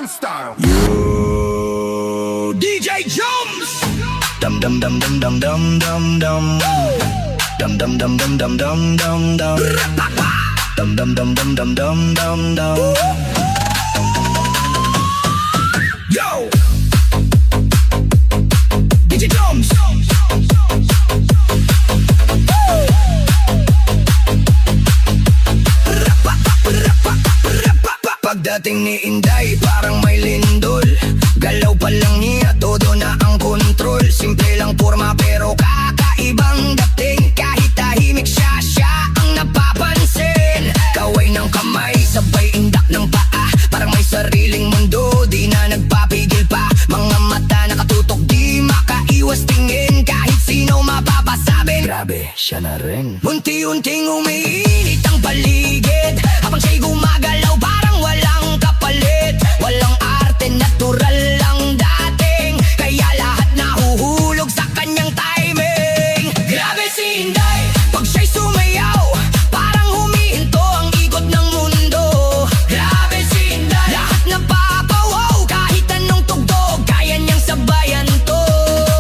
style. Yo, DJ Jones. Dum dum dum dum dum dum dum dum. Dum dum dum dum dum dum dum dum. Dum dum dum dum dum dum dum dum. Yo, DJ Jones. Pagdating ni Inday, parang may lindol. Galaw pa lang niya, todo na ang kontrol. Simple lang forma pero kakaibang dating. Kahit tahimik siya, siya ang napapansin. Kaway ng kamay, sabay indak ng paa. Parang may sariling mundo, di na nagpapigil pa. Mga mata nakatutok, di makaiwas tingin. Kahit sino mapapasabing, grabe, siya na rin. Unti-unting umiinit ang paligid, habang siya'y gumagalaw parang walang kapalit. Walang arte, natural lang dating. Kaya lahat nahuhulog sa kanyang timing. Grabe si Inday, pag siya'y sumayaw, parang humihinto ang ikot ng mundo. Grabe si Inday, lahat napapawaw. Kahit anong tugtog, kaya niyang sabayan to.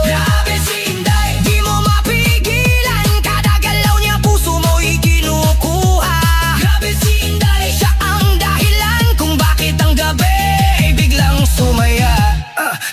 Grabe si Inday, di mo mapigilan. Kada galaw niya, puso mo'y kinukuha. Grabe si Inday, siya ang dahilan kung bakit ang gabi ay biglang sumaya.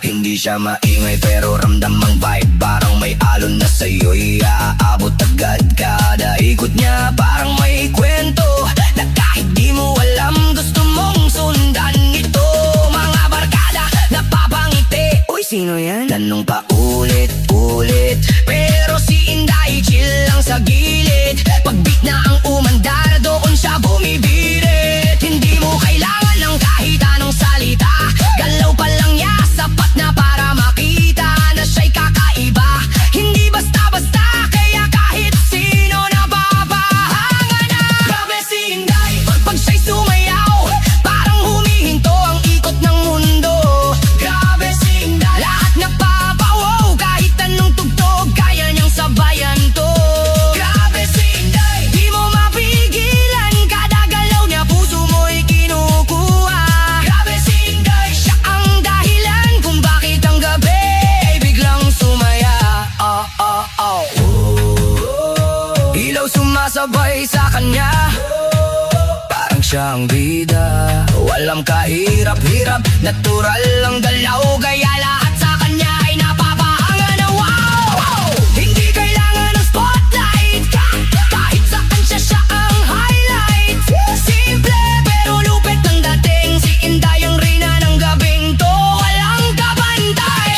Hindi siya maingay pero ramdam ang vibe. Parang may alon na sa'yo'y aaabot agad. Kada ikot niya parang may kwento na kahit di mo alam, gusto mong sundan ito. Mga barkada napapangiti, uy sino yan? Tanong pa ulit-ulit, pero si Inday chill lang sa gilid. Pag beat na ang umandar, doon siya bumibirit. Hindi mo kailangan ng kahit anong salita. Galaw pa lang niya, sapat na para makita na siya'y kakaiba. Hindi basta-basta, kaya kahit sino napapahanga na. Grabe si Inday, pag siya'y sumayaw, parang humihinto ang ikot ng mundo. Grabe si Inday, lahat napapawaw. Kahit anong tugtog, kaya niyang sabayan to. Grabe si Inday, di mo mapigilan. Kada galaw niya, puso mo'y kinukuha. Grabe si Inday, siya ang dahilan kung bakit ang gabi ay biglang sumaya. Ilaw sumasabay sa kanya, parang siyang bida. Walang kahirap-hirap, natural lang galaw. Kaya lahat sa kanya ay napapahanga na wow. Hindi kailangan ng spotlight, kahit saan siya ang highlight. Simple pero lupit ng dating. Si Inday ang reyna ng gabing to, walang kabantay.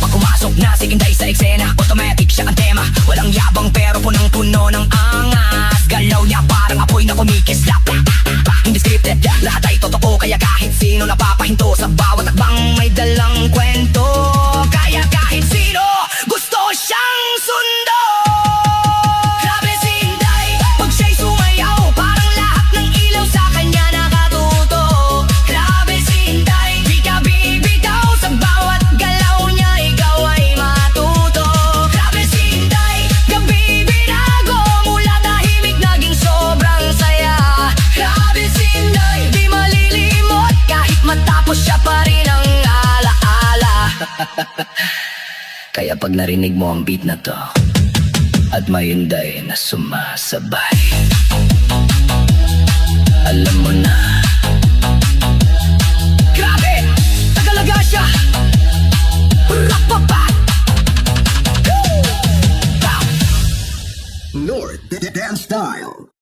Pag pumasok na si Inday sa eksena, automatic siya ang tema. Walang yabang pero punong-puno ng angas. Galaw niya parang apoy na kumikislap. Hindi scripted, lahat ay totoo. Kaya kahit sino napapahinto, sa bawat takbang may dalang kwento. Kaya kahit sino gusto siyang sundo. Grabe si Inday, pag siya'y sumayaw, parang lahat ng ilaw sa kanya nakatuto. Grabe si Inday, di ka bibitaw. Sa bawat galaw niya, ikaw ay matuto. Grabe si Inday, gabi binago, mula tahimik naging sobrang saya. Grabe si Inday, di malilimot, kahit matapos siya pa rin ang alaala. Kaya pag narinig mo ang beat na to, at may Inday na sumasabay, alam mo na, grabe, tagalaga siya. Rapapat. North Dance Style.